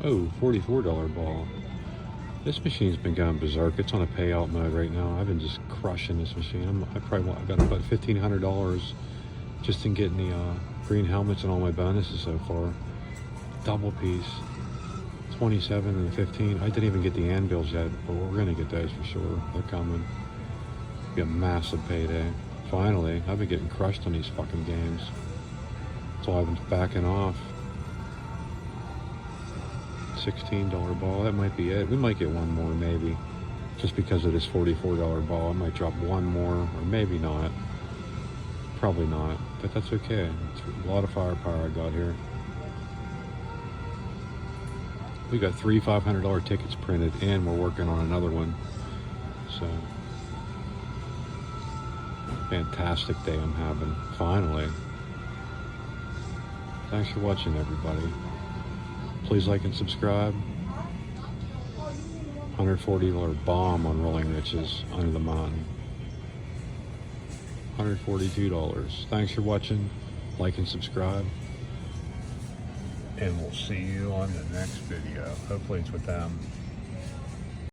Oh, $44 ball. This machine's been going berserk. It's on a payout mode right now. I've been just crushing this machine. I've got about $1,500 just in getting the green helmets and all my bonuses so far. Double piece, 27 and 15. I didn't even get the Anvils yet, but we're gonna get those for sure. They're coming. Be a massive payday. Finally, I've been getting crushed on these fucking games. So I've been backing off. $16 ball, that might be it. We might get one more maybe. Just because of this $44 ball, I might drop one more, or maybe not. Probably not, but that's okay. It's a lot of firepower I got here. We got 3 $500 tickets printed and we're working on another one. So, fantastic day I'm having, finally. Thanks for watching, everybody. Please like and subscribe. $140 bomb on Rolling Riches under the mountain. $142. Thanks for watching. Like and subscribe. And we'll see you on the next video. Hopefully it's with them.